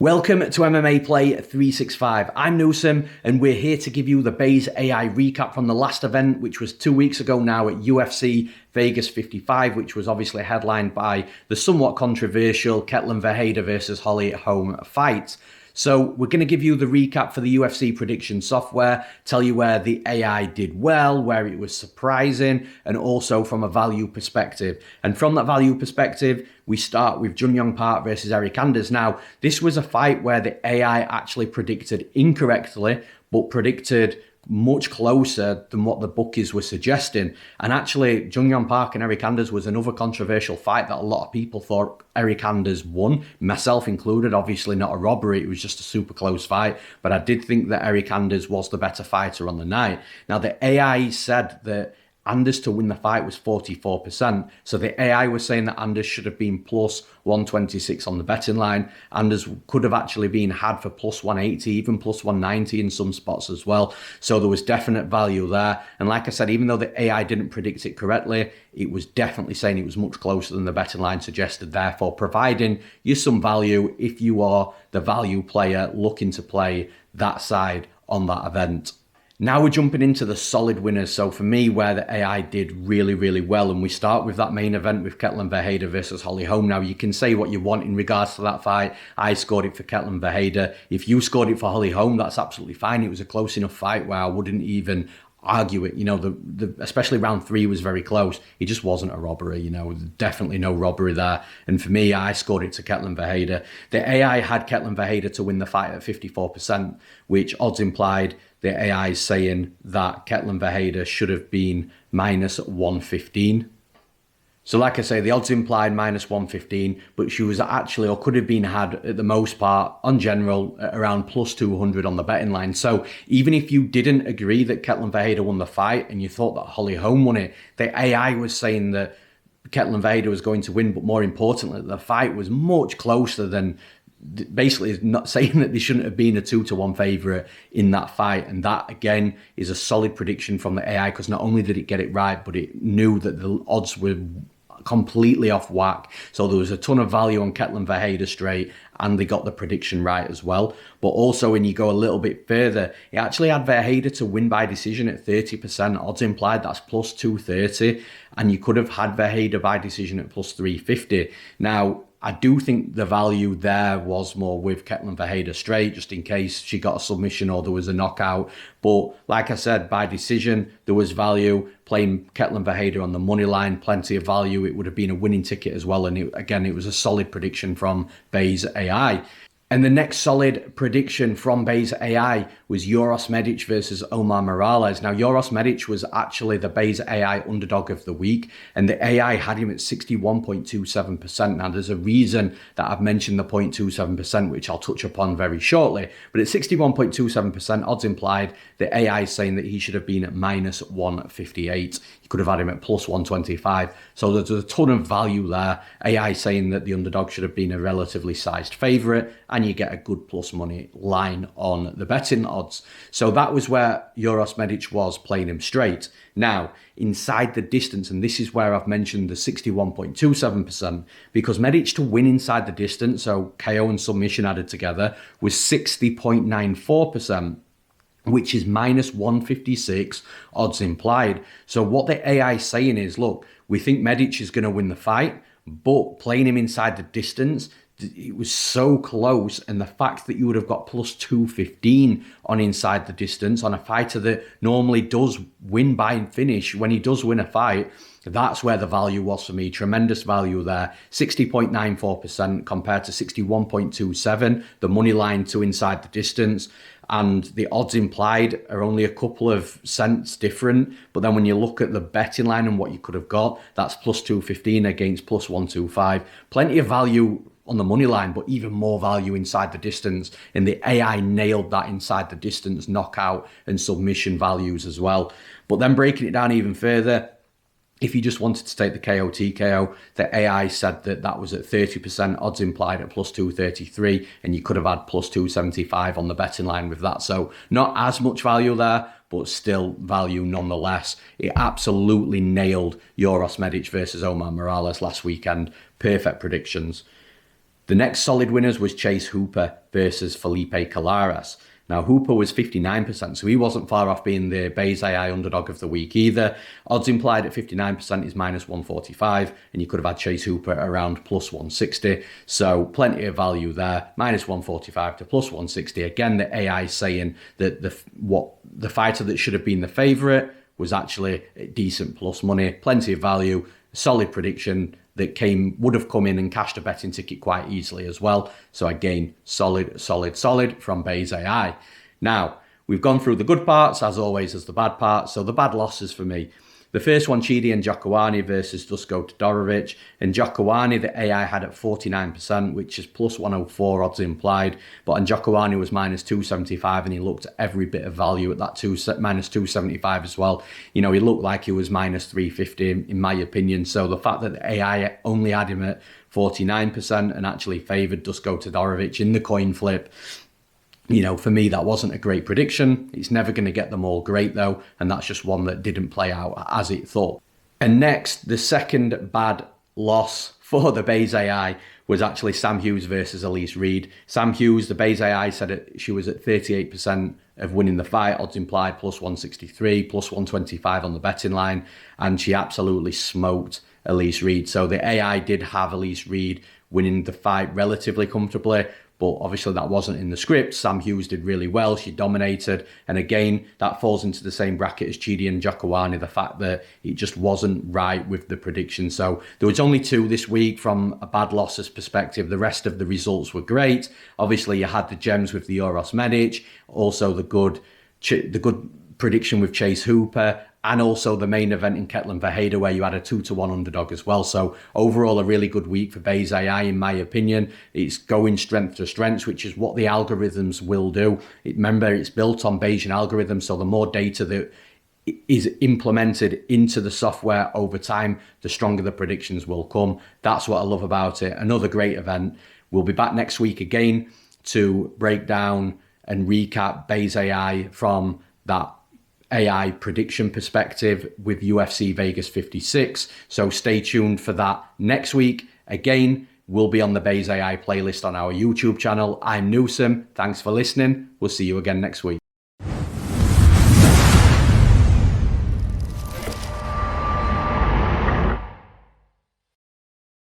Welcome to MMAPlay365. I'm Newsome, and we're here to give you the Base AI recap from the last event, which was 2 weeks ago now at UFC Vegas 55, which was obviously headlined by the somewhat controversial Ketlen Vieira versus Holm fight. So we're going to give you the recap for the UFC prediction software, tell you where the AI did well, where it was surprising, and also from a value perspective. And from that value perspective, we start with Junyong versus Eryk. Now, this was a fight where the AI actually predicted incorrectly, but predicted much closer than what the bookies were suggesting. And actually, Junyong and Eryk was another controversial fight that a lot of people thought Eryk won, myself included. Obviously not a robbery, it was just a super close fight, but I did think that Eryk was the better fighter on the night. Now, the AI said that Anders to win the fight was 44%. So the AI was saying that Anders should have been plus 126 on the betting line. Anders could have actually been had for plus 180, even plus 190 in some spots as well. So there was definite value there. And like I said, even though the AI didn't predict it correctly, it was definitely saying it was much closer than the betting line suggested, therefore providing you some value if you are the value player looking to play that side on that event. Now we're jumping into the solid winners. So for me, where the AI did really, really well, and we start with that main event with Ketlen Vieira versus Holm. Now you can say what you want in regards to that fight. I scored it for Ketlen Vieira. If you scored it for Holm, that's absolutely fine. It was a close enough fight where I wouldn't even argue it. You know, especially round 3 was very close. It just wasn't a robbery, you know, definitely no robbery there. And for me, I scored it to Ketlen Vieira. The AI had Ketlen Vieira to win the fight at 54%, which odds implied the AI is saying that Ketlen Vieira should have been minus 115. So like I say, the odds implied minus 115, but she was actually, or could have been had at the most part, on general, around plus 200 on the betting line. So even if you didn't agree that Ketlen Vieira won the fight and you thought that Holm won it, the AI was saying that Ketlen Vieira was going to win, but more importantly, the fight was much closer than, basically is not saying that there shouldn't have been a 2-1 favourite in that fight. And that again is a solid prediction from the AI, because not only did it get it right, but it knew that the odds were completely off whack. So there was a ton of value on Ketlen Vieira straight, and they got the prediction right as well. But also when you go a little bit further, it actually had Vieira to win by decision at 30%. Odds implied that's plus 230, and you could have had Vieira by decision at plus 350. Now, I do think the value there was more with Ketlen Vieira straight, just in case she got a submission or there was a knockout. But like I said, by decision, there was value. Playing Ketlen Vieira on the money line, plenty of value. It would have been a winning ticket as well. And it was a solid prediction from Base AI. And the next solid prediction from Base AI was Uros versus Omar Morales. Now, Uros was actually the Base AI underdog of the week, and the AI had him at 61.27%. Now, there's a reason that I've mentioned the 0.27%, which I'll touch upon very shortly. But at 61.27%, odds implied, the AI is saying that he should have been at minus 158. You could have had him at plus 125. So there's a ton of value there. AI saying that the underdog should have been a relatively sized favourite, and you get a good plus money line on the betting odds. So that was where Uros was, playing him straight. Now, inside the distance, and this is where I've mentioned the 61.27%, because Medic to win inside the distance, so KO and submission added together, was 60.94%. which is minus 156 odds implied. So what the AI is saying is, look, we think Medic is going to win the fight, but playing him inside the distance, it was so close. And the fact that you would have got plus 215 on inside the distance on a fighter that normally does win by finish, when he does win a fight, that's where the value was for me. Tremendous value there. 60.94% compared to 61.27, the money line to inside the distance. And the odds implied are only a couple of cents different. But then when you look at the betting line and what you could have got, that's plus 215 against plus 125. Plenty of value on the money line, but even more value inside the distance. And the AI nailed that inside the distance knockout and submission values as well. But then breaking it down even further, if you just wanted to take the KO TKO, the AI said that that was at 30%, odds implied at plus 233, and you could have had plus 275 on the betting line with that. So not as much value there, but still value nonetheless. It absolutely nailed Uros versus Omar Morales last weekend. Perfect predictions. The next solid winners was Chase Hooper versus Felipe Colares. Now, Hooper was 59%, so he wasn't far off being the Bayes AI underdog of the week either. Odds implied at 59% is minus 145, and you could have had Chase Hooper around plus 160. So plenty of value there, minus 145 to plus 160. Again, the AI saying that the fighter that should have been the favourite was actually decent plus money, plenty of value, solid prediction that would have come in and cashed a betting ticket quite easily as well. So again, solid from Bayes AI. Now, we've gone through the good parts, as always, as the bad parts. So the bad losses for me. The first one, Chidi and Njokuani versus Dusko Todorovic. And Njokuani, the AI had at 49%, which is plus 104 odds implied. But Njokuani was minus 275, and he looked at every bit of value at that minus 275 as well. You know, he looked like he was minus 350 in my opinion. So the fact that the AI only had him at 49% and actually favoured Dusko Todorovic in the coin flip, you know, for me, that wasn't a great prediction. It's never going to get them all great, though, and that's just one that didn't play out as it thought. And next, the second bad loss for the Bayes AI was actually Sam Hughes versus Elise Reed. Sam Hughes, the Bayes AI said she was at 38% of winning the fight, odds implied plus 163, plus 125 on the betting line, and she absolutely smoked Elise Reed. So the AI did have Elise Reed winning the fight relatively comfortably, but obviously that wasn't in the script. Sam Hughes did really well. She dominated. And again, that falls into the same bracket as Chidi and Njokuani, the fact that it just wasn't right with the prediction. So there was only two this week from a bad losses perspective. The rest of the results were great. Obviously, you had the gems with the Uros Medic, also the good prediction with Chase Hooper, and also the main event in Ketlen Vieira where you had a 2-1 underdog as well. So overall, a really good week for Bayes AI, in my opinion. It's going strength to strength, which is what the algorithms will do. Remember, it's built on Bayesian algorithms, so the more data that is implemented into the software over time, the stronger the predictions will come. That's what I love about it. Another great event. We'll be back next week again to break down and recap Bayes AI from that AI prediction perspective with UFC Vegas 56. So stay tuned for that next week. Again, we'll be on the Bayes AI playlist on our YouTube channel. I'm Newsome. Thanks for listening. We'll see you again next week.